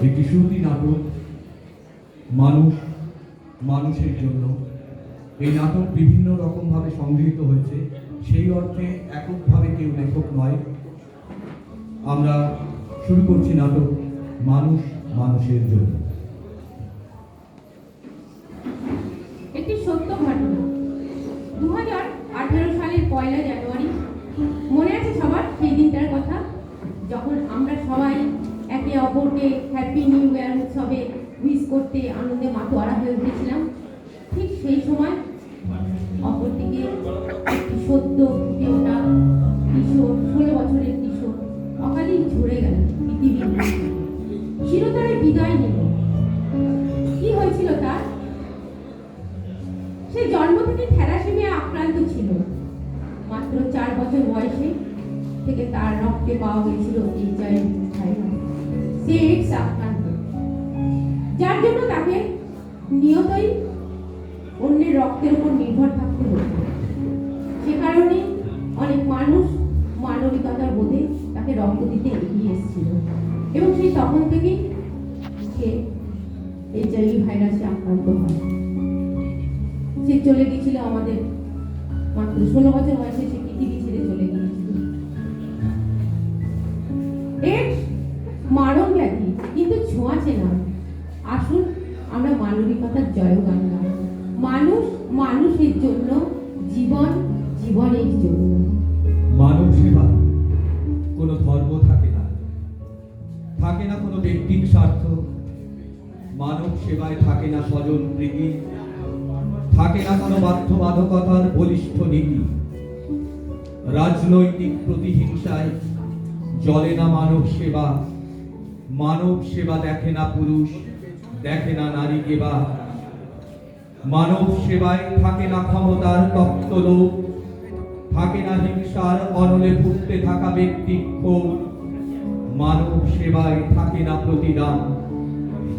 একটি শ্রুতি নাটক মানুষ মানুষের জন্য। এই নাটক বিভিন্ন রকমভাবে সংগৃহীত হয়েছে, সেই অর্থে এককভাবে কেউ লেখক নয়। আমরা শুরু করছি নাটক মানুষ মানুষের জন্য। একটি সত্য ঘটনা। 2018 সালের 1 জানুয়ারি, মনে আছে সবার সেই দিনটার কথা, যখন আমরা সবাই একে অপরকে হ্যাপি নিউ ইয়ার উৎসবে উইশ করতে আনন্দে মাতোয়ারা হয়ে উঠেছিলাম। ঠিক সেই সময় অপরদিকে একটি সদ্য ফুটে ওঠা কিশোর, 16 বছরের কিশোর অকালেই ঝরে গেল পৃথিবীর। চিরতরে বিদায় নিল। কি হয়েছিল তার? সে জন্ম থেকে থ্যালাসেমিয়া আক্রান্ত ছিল। মাত্র 4 বছর বয়সে থেকে তার রক্তে পাওয়া গেছিল HIV ভাইরাস। সে AIDS আক্রান্ত, যার জন্য তাকে নিয়তই অন্যের রক্তের উপর নির্ভর থাকতে হতো। সে কারণে অনেক মানুষ মানবিকতার বোধে তাকে রক্ত দিতে এগিয়ে এসেছিল, এবং সেই তখন থেকেই সে HIV ভাইরাসে আক্রান্ত হয়। সে চলে গিয়েছিল আমাদের, মাত্র 16 বছর বয়সে সে পৃথিবী ছেড়ে চলে গিয়েছিল। AIDS মারণ ব্যাধি, কিন্তু ছোঁয়াচে না। আসুন আমরা মানবিকতার জয়গান গাই। মানুষ মানুষের জন্য, জীবন জীবনের জন্য। মানব সেবা কোনো ধর্ম থাকে না, থাকে না কোনো ব্যক্তির স্বার্থ। মানব সেবায় থাকে না স্বজন প্রীতি, থাকে না কোনো বাধ্যবাধকতার বলিষ্ঠ নীতি। রাজনৈতিক প্রতিহিংসায় জলে না মানব সেবা। মানব সেবা দেখে না পুরুষ, দেখে না নারী কেবা। মানব সেবায় থাকে না ক্ষমতার তপ্ত লোক, থাকে না হিংসার অনলে ফুটতে থাকা ব্যক্তি ক্ষোভ। মানব সেবায় থাকে না প্রতিদান,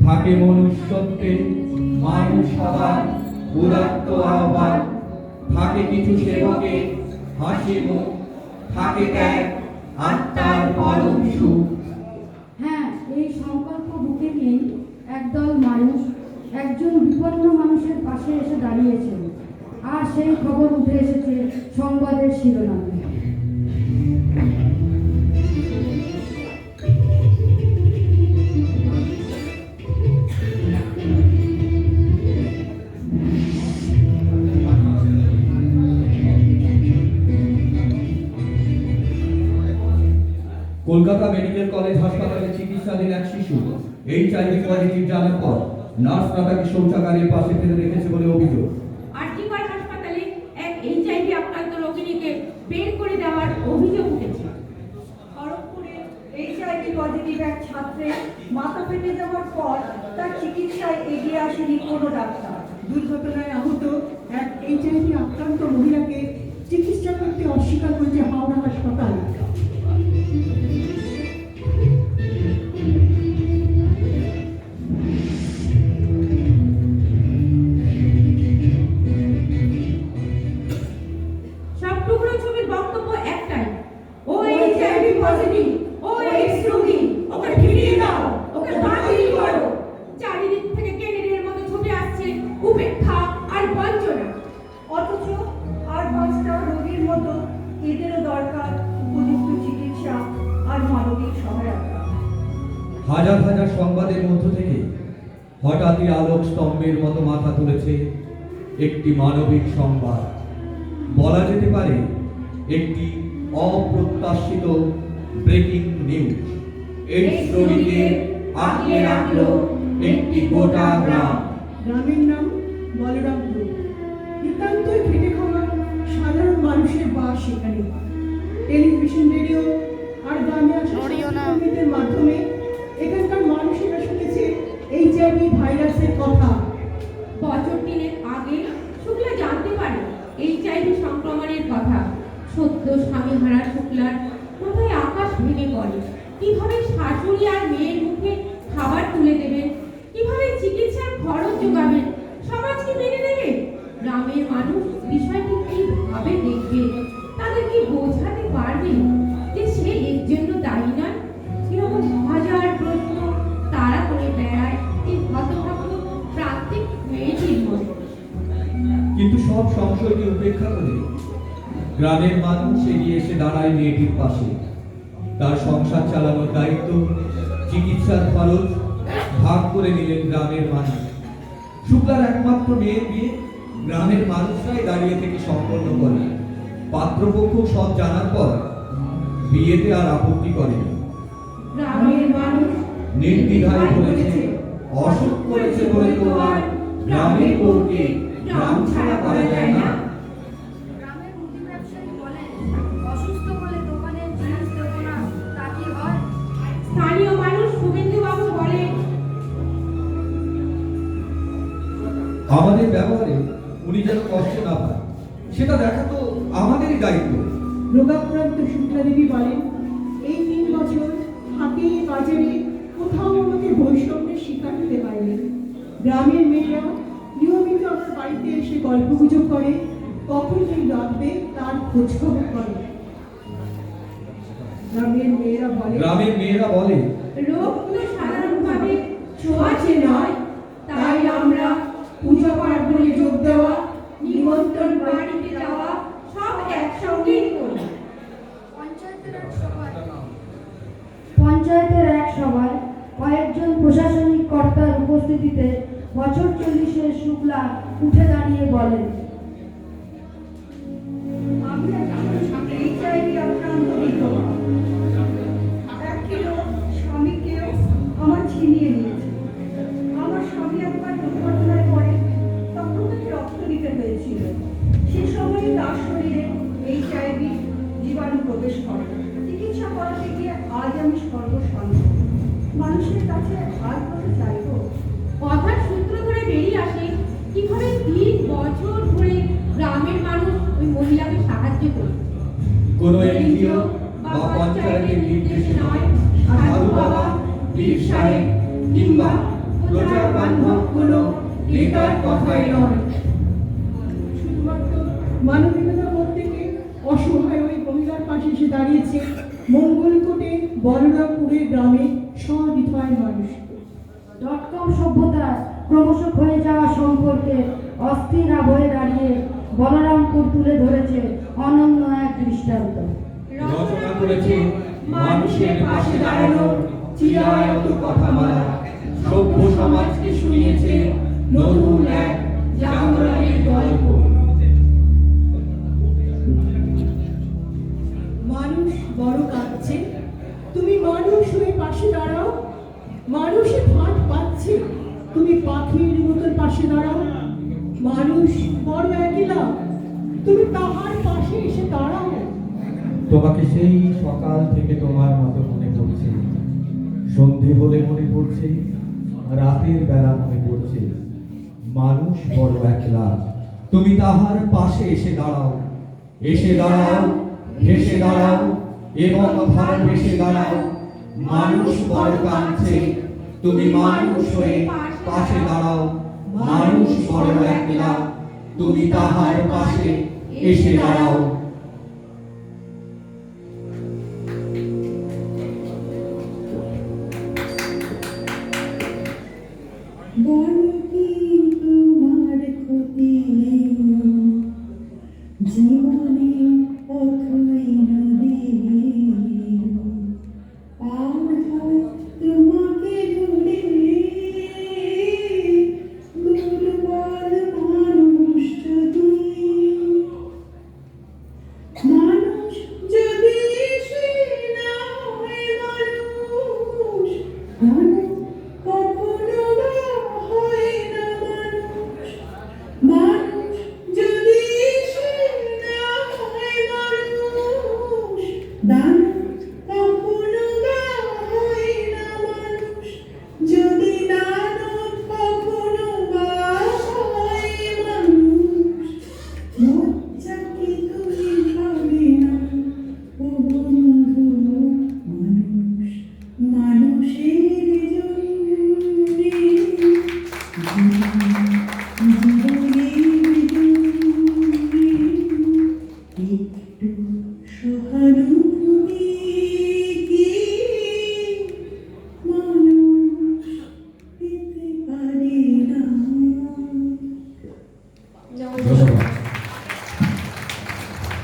থাকে মনুষ্যত্বে মানুষ হবার উদাত্ত আহ্বান। থাকে কিছু সেবকে হাসি মুখ, থাকে ত্যাগ আত্মার পরম সুখ। হ্যাঁ, এই সংকল্প বুকে নিয়ে একদল মানুষ একজন বিপন্ন মানুষের পাশে এসে দাঁড়িয়েছেন, আর সেই খবর উঠে এসেছে সংবাদের শিরোনামে। কলকাতা মেডিকেল কলেজ হাসপাতালে চিকিৎসাধীন এক শিশু HIV পজিটিভ জানার পর নার্সরা তাকে শৌচাগারের পাশে ফেলে রেখেছে বলে অভিযোগ। আরজিকর হাসপাতালে এক HIV আক্রান্ত রোগীকে বের করে দেওয়ার অভিযোগ উঠেছে। খড়গপুরে HIV পজিটিভ এক ছাত্রের মাথা ফেটে যাওয়ার পর তার চিকিৎসায় এগিয়ে আসেনি কোনো ডাক্তার। দুর্ঘটনায় আহত এক HIV আক্রান্ত মহিলাকে চিকিৎসা করতে অস্বীকার করেছে হাওড়া হাসপাতাল। সব টুকরো ছবির বক্তব্য একটাই, ও HIV পজিটিভ, ও AIDS রোগী, ওকে ফিরিয়ে দাও, ওকে বাতিল করো। চারিদিক থেকে কেনেডের মতো ছুটে আসছে উপেক্ষা আর বঞ্চনা। অথচ আর 5টা রোগীর মতো এদেরও দরকার উপযুক্ত চিকিৎসা আর মানবিক সহায়তা। হাজার হাজার সংবাদের মধ্য থেকে হঠাৎই আলোক স্তম্ভের মতো মাথা তুলেছে একটি মানবিক সংবাদ। বলা যেতে পারে একটি অপ্রত্যাশিত ব্রেকিং নিউজ। AIDS রোগীকে আঁকড়ে রাখলো একটি গোটা গ্রাম। গ্রামের নাম বলরামপুর। নিতান্তই খেটে খাওয়া সাধারণ মানুষের বাস সেখানে। টেলিভিশন, রেডিও আর গ্রামে আসা কর্মীদের মাধ্যমে এখানকার মানুষেরা শুনেছে HIV ভাইরাসের কথা। বছর 3 আগে শুক্লা জানতে পারে HIV সংক্রমণের কথা। সদ্য স্বামী হারা শুক্লার মাথায় আকাশ ভেঙে পড়ে। কিভাবে শাশুড়ি আর মেয়ের মুখে খাবার তুলে দেবেন, কিভাবে চিকিৎসার খরচ যোগাবেন, সমাজকে মেনে নেবে? গ্রামের মানুষ বিষয়টি কিভাবে দেখবে? তাদের কি বোঝাতে পারবে যে সে এর জন্য দায়ী নয়? এরকম হাজার প্রশ্ন তারা সংশয়কে উপেক্ষা করে গ্রামের মানুষ এগিয়ে এসে দাঁড়ায় মেয়েটির পাশে। তার সংসার চালানোর দায়িত্ব, চিকিৎসার খরচ ভাগ করে নিলেন গ্রামের মানুষ। শুক্লার একমাত্র মেয়ের বিয়ে গ্রামের মানুষরাই দাঁড়িয়ে থেকে সম্পন্ন করে। পাত্রপক্ষ সব জানার পর বিয়েতে আর আপত্তি করে গ্রামের মানুষ নির্দ্বিধায় বলেছে, অসুখ করেছে বলে তো আর গ্রামের বউকে গ্রাম ছাড়া করা যায় না। গ্রামের মুদি ব্যবসায়ী বলেন, অসুস্থ বলে দোকানে জিনিস দেবো না, তা কি হয়? স্থানীয় মানুষ শুভেন্দু বাবু বলেন, আমাদের ব্যবহারে উনি যেন কষ্ট না পায় সেটা দেখা তো আমাদেরই দায়িত্ব। রোগাক্রান্ত শুক্লা দেবী বলেন, এই 3 বছর হাটে বাজারে কোথাও আমাকে বৈষম্যের শিকার হতে পারেনি। গ্রামের মেয়েরা নিয়মিত আমার বাড়িতে এসে গল্পগুজব করে, কখন কি রাখবে তার খোঁজ খবর করে। গ্রামের মেয়েরা বলে রোগ তো সাধারণভাবে ছোঁয়াচে নয়, তাই আমরা পুজো পার্বণে যোগ দেওয়া, নিমন্ত্রণ বাড়িতে যাওয়া সব একসঙ্গেই করি। পঞ্চায়েতের এক সভায় কয়েকজন প্রশাসনিক কর্তার উপস্থিতিতে বছর 40-এর শুক্লা উঠে দাঁড়িয়ে বলেন, আমি একজন HIV আক্রান্ত বিধবা। একদিনও স্বামীকেও আমার ছিনিয়ে নিয়েছে। আমার স্বামী একবার দুর্ঘটনায় পড়ে, তখন তাকে রক্ত দিতে হয়েছিল। সে সময় তার শরীরে HIV জীবাণু প্রবেশ করে। চিকিৎসা করাতে গিয়ে আজ আমি সর্বশান্ত। মানুষের কাছে আর কত চাইবো? কথার সূত্র ধরে বেরিয়ে আসে কিভাবে 3 বছর ধরে গ্রামের মানুষ ওই মহিলাকে সাহায্য করে। কোনো এনজিও বা পঞ্চায়েতের নির্দেশে নয়, সাধু বাবা, পীর সাহেব কিংবা প্রচার বান্ধব কোনো নেতার কথাই নয়। শুধুমাত্র মানবিকতার মধ্যে থেকে অসহায় ওই মহিলার পাশে এসে দাঁড়িয়েছে মঙ্গলকোটে বলরামপুরের গ্রামে সহৃদয় মানুষ। ডটকম সভ্যতার ক্রমশ ক্ষয়ে যাওয়া সম্পর্কে অস্থির আবহে দাঁড়িয়ে বলরামপুর তুলে ধরেছে অনন্য এক দৃষ্টান্ত। রচনা করেছে মানুষের পাশে দাঁড়ানো চিরায়ত কথামালা। সভ্য সমাজকে শুনিয়েছে নতুন এক জাগরণের গল্প। মানুষ বড় কাঁদছে, তুমি মানুষ হয়ে পাশে দাঁড়াও। মানুষের ফাঁদ পাচ্ছে, তুমি পাখির মতন পাশে দাঁড়াও। মানুষ বড় একলা, তুমি তাহার পাশে এসে দাঁড়াও। তোমাকে সেই সকাল থেকে তোমার মতো মনে পড়ছে, সন্ধে হলে মনে পড়ছে, রাতের বেলা মনে পড়ছে। মানুষ বড় একলা, তুমি তাহার পাশে এসে দাঁড়াও। এসে দাঁড়াও, ভেসে দাঁড়াও এবং ভালোবেসে দাঁড়াও। মানুষ বড় কাঁদছে, তুমি মানুষ হয়ে পাশে দাঁড়াও। মানুষ বড় একলা, তুমি তাহার পাশে এসে দাঁড়াও। বড় কি তোমার ক্ষতি জীবনে অথই নদী পার হয় তোমাকে ধরে দুর্বল মানুষ যদি সে না হয় মানুষ